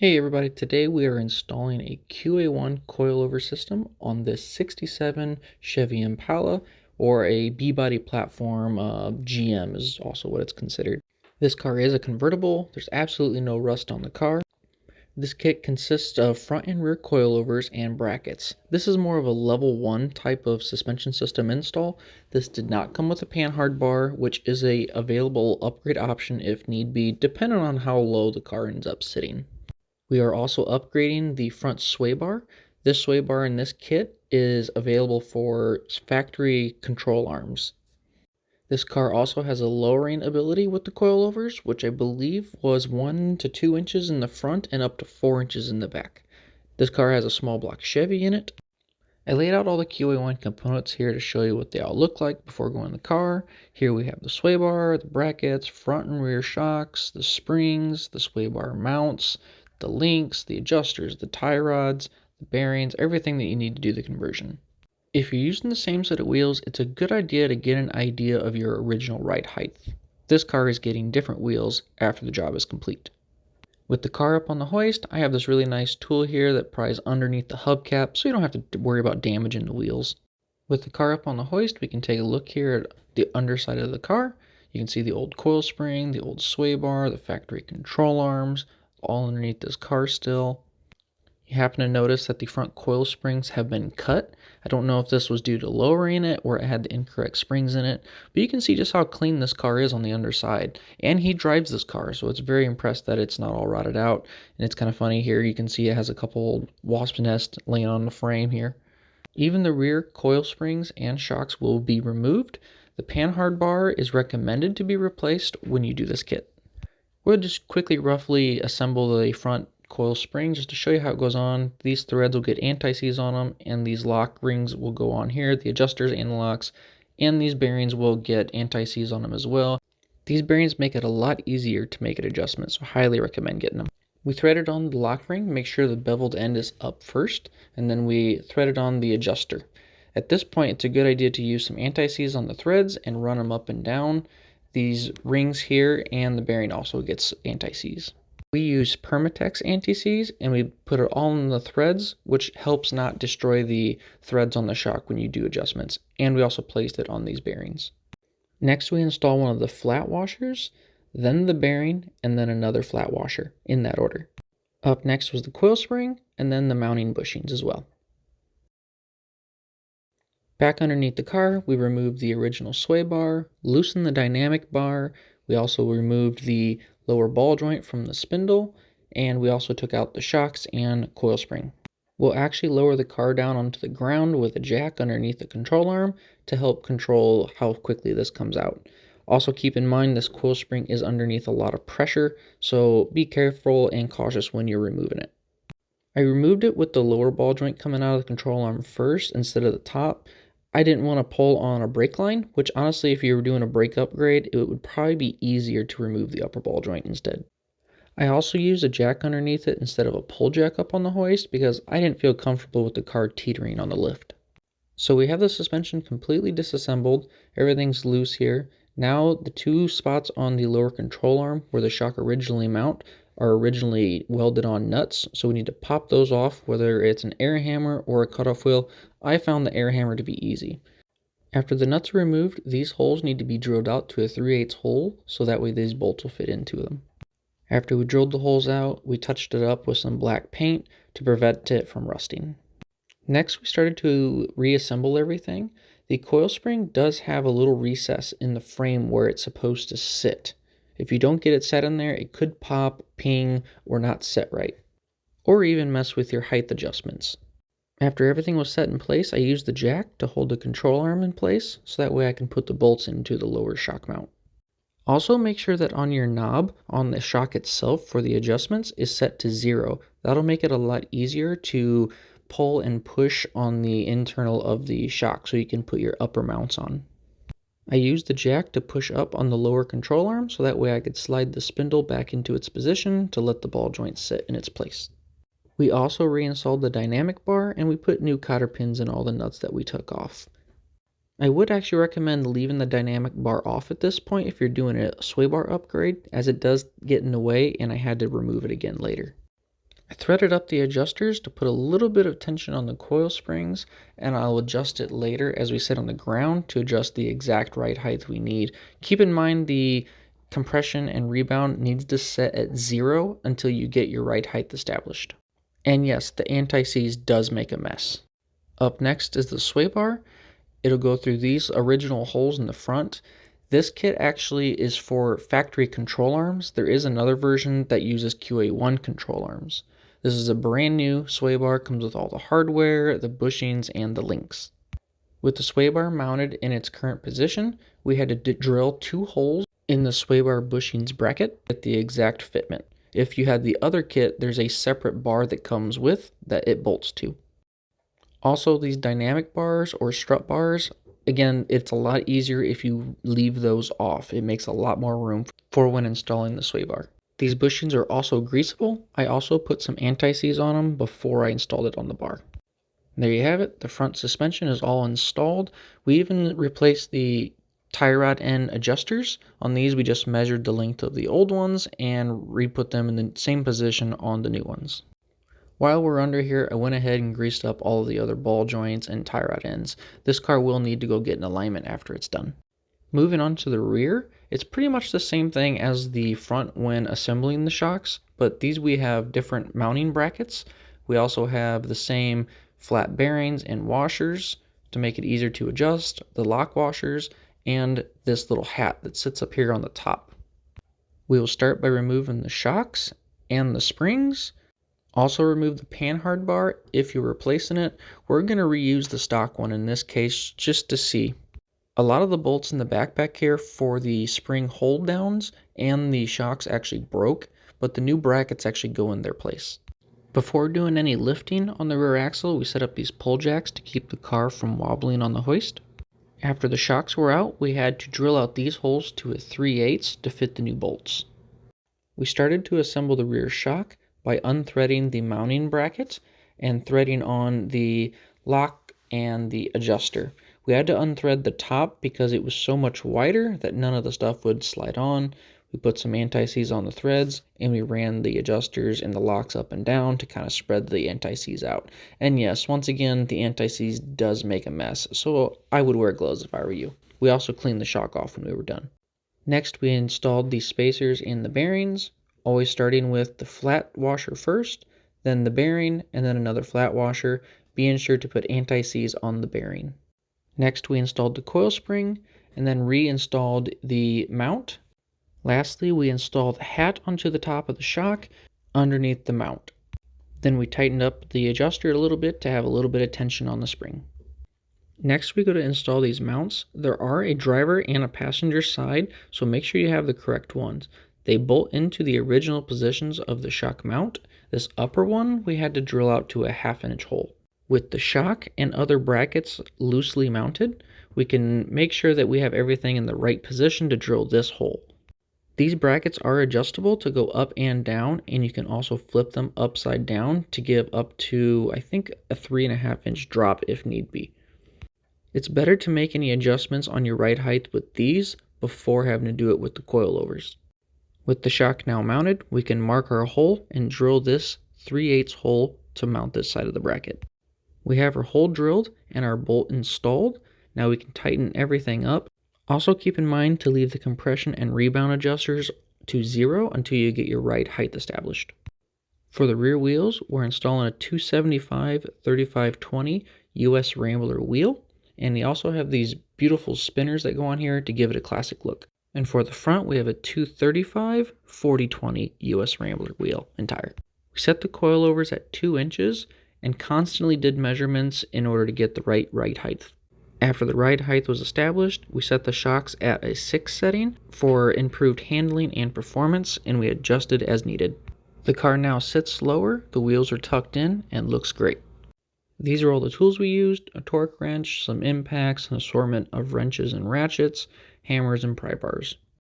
Hey everybody, today we are installing a QA1 coilover system on this 67 Chevy Impala, or a B-body platform. GM is also what it's considered. This car is a convertible. There's absolutely no rust on the car. This kit consists of front and rear coilovers and brackets. This is more of a level 1 type of suspension system install. This did not come with a panhard bar, which is a available upgrade option if need be, depending on how low the car ends up sitting. We are also upgrading the front sway bar. This sway bar in this kit is available for factory control arms. This car also has a lowering ability with the coilovers, which I believe was 1 to 2 inches in the front and up to 4 inches in the back. This car has a small block Chevy in it. I laid out all the QA1 components here to show you what they all look like before going in the car. Here we have the sway bar, the brackets, front and rear shocks, the springs, the sway bar mounts, the links, the adjusters, the tie rods, the bearings, everything that you need to do the conversion. If you're using the same set of wheels, it's a good idea to get an idea of your original ride height. This car is getting different wheels after the job is complete. With the car up on the hoist, I have this really nice tool here that pries underneath the hubcap so you don't have to worry about damaging the wheels. With the car up on the hoist, we can take a look here at the underside of the car. You can see the old coil spring, the old sway bar, the factory control arms, all underneath this car still. You happen to notice that the front coil springs have been cut. I don't know if this was due to lowering it or it had the incorrect springs in it, but you can see just how clean this car is on the underside. And he drives this car, so it's very impressed that it's not all rotted out. And it's kind of funny here, you can see it has a couple old wasp nests laying on the frame here. Even the rear coil springs and shocks will be removed. The panhard bar is recommended to be replaced when you do this kit. We'll just quickly roughly assemble the front coil spring just to show you how it goes on. These threads will get anti-seize on them, and these lock rings will go on here, the adjusters and the locks, and these bearings will get anti-seize on them as well. These bearings make it a lot easier to make an adjustment, so highly recommend getting them. We threaded on the lock ring, make sure the beveled end is up first, and then we threaded on the adjuster. At this point, it's a good idea to use some anti-seize on the threads and run them up and down. These rings here and the bearing also gets anti-seize. We use Permatex anti-seize and we put it all in the threads, which helps not destroy the threads on the shock when you do adjustments. And we also placed it on these bearings. Next, we install one of the flat washers, then the bearing, and then another flat washer in that order. Up next was the coil spring and then the mounting bushings as well. Back underneath the car, we removed the original sway bar, loosened the dynamic bar. We also removed the lower ball joint from the spindle, and we also took out the shocks and coil spring. We'll actually lower the car down onto the ground with a jack underneath the control arm to help control how quickly this comes out. Also keep in mind this coil spring is underneath a lot of pressure, so be careful and cautious when you're removing it. I removed it with the lower ball joint coming out of the control arm first instead of the top. I didn't want to pull on a brake line, which honestly, if you were doing a brake upgrade, it would probably be easier to remove the upper ball joint instead. I also used a jack underneath it instead of a pull jack up on the hoist because I didn't feel comfortable with the car teetering on the lift. So we have the suspension completely disassembled. Everything's loose here. Now the two spots on the lower control arm where the shock originally mount are originally welded on nuts, so we need to pop those off, whether it's an air hammer or a cutoff wheel. I found the air hammer to be easy. After the nuts are removed, these holes need to be drilled out to a 3/8 hole, so that way these bolts will fit into them. After we drilled the holes out, we touched it up with some black paint to prevent it from rusting. Next, we started to reassemble everything. The coil spring does have a little recess in the frame where it's supposed to sit. If you don't get it set in there, it could pop, ping, or not set right, or even mess with your height adjustments. After everything was set in place, I used the jack to hold the control arm in place, so that way I can put the bolts into the lower shock mount. Also make sure that on your knob, on the shock itself for the adjustments, is set to 0. That'll make it a lot easier to pull and push on the internal of the shock so you can put your upper mounts on. I used the jack to push up on the lower control arm so that way I could slide the spindle back into its position to let the ball joint sit in its place. We also reinstalled the dynamic bar and we put new cotter pins in all the nuts that we took off. I would actually recommend leaving the dynamic bar off at this point if you're doing a sway bar upgrade, as it does get in the way and I had to remove it again later. I threaded up the adjusters to put a little bit of tension on the coil springs, and I'll adjust it later as we sit on the ground to adjust the exact right height we need. Keep in mind the compression and rebound needs to set at 0 until you get your right height established. And yes, the anti-seize does make a mess. Up next is the sway bar. It'll go through these original holes in the front. This kit actually is for factory control arms. There is another version that uses QA1 control arms. This is a brand new sway bar, comes with all the hardware, the bushings, and the links. With the sway bar mounted in its current position, we had to drill 2 holes in the sway bar bushings bracket at the exact fitment. If you had the other kit, there's a separate bar that comes with that it bolts to. Also, these dynamic bars or strut bars, again, it's a lot easier if you leave those off. It makes a lot more room for when installing the sway bar. These bushings are also greasable. I also put some anti-seize on them before I installed it on the bar. There you have it. The front suspension is all installed. We even replaced the tie rod end adjusters. On these, we just measured the length of the old ones and re-put them in the same position on the new ones. While we're under here, I went ahead and greased up all of the other ball joints and tie rod ends. This car will need to go get an alignment after it's done. Moving on to the rear, it's pretty much the same thing as the front when assembling the shocks, but these we have different mounting brackets. We also have the same flat bearings and washers to make it easier to adjust, the lock washers, and this little hat that sits up here on the top. We will start by removing the shocks and the springs. Also remove the panhard bar if you're replacing it. We're going to reuse the stock one in this case just to see. A lot of the bolts in the backpack here for the spring hold downs and the shocks actually broke, but the new brackets actually go in their place. Before doing any lifting on the rear axle, we set up these pull jacks to keep the car from wobbling on the hoist. After the shocks were out, we had to drill out these holes to a 3/8 to fit the new bolts. We started to assemble the rear shock by unthreading the mounting bracket and threading on the lock and the adjuster. We had to unthread the top because it was so much wider that none of the stuff would slide on. We put some anti-seize on the threads and we ran the adjusters and the locks up and down to kind of spread the anti-seize out. And yes, once again, the anti-seize does make a mess, so I would wear gloves if I were you. We also cleaned the shock off when we were done. Next, we installed the spacers and the bearings, always starting with the flat washer first, then the bearing, and then another flat washer, being sure to put anti-seize on the bearing. Next, we installed the coil spring, and then reinstalled the mount. Lastly, we installed the hat onto the top of the shock underneath the mount. Then we tightened up the adjuster a little bit to have a little bit of tension on the spring. Next, we go to install these mounts. There are a driver and a passenger side, so make sure you have the correct ones. They bolt into the original positions of the shock mount. This upper one we had to drill out to a 1/2-inch hole. With the shock and other brackets loosely mounted, we can make sure that we have everything in the right position to drill this hole. These brackets are adjustable to go up and down, and you can also flip them upside down to give up to, I think, a 3.5-inch drop if need be. It's better to make any adjustments on your right height with these before having to do it with the coilovers. With the shock now mounted, we can mark our hole and drill this 3/8 hole to mount this side of the bracket. We have our hole drilled and our bolt installed. Now we can tighten everything up. Also keep in mind to leave the compression and rebound adjusters to 0 until you get your right height established. For the rear wheels, we're installing a 275/3520 US Rambler wheel, and they also have these beautiful spinners that go on here to give it a classic look. And for the front, we have a 235/4020 US Rambler wheel and tire. We set the coilovers at 2 inches and constantly did measurements in order to get the right height. After the right height was established, we set the shocks at a 6 setting for improved handling and performance, and we adjusted as needed. The car now sits lower, the wheels are tucked in, and looks great. These are all the tools we used: a torque wrench, some impacts, an assortment of wrenches and ratchets, hammers, and pry bars.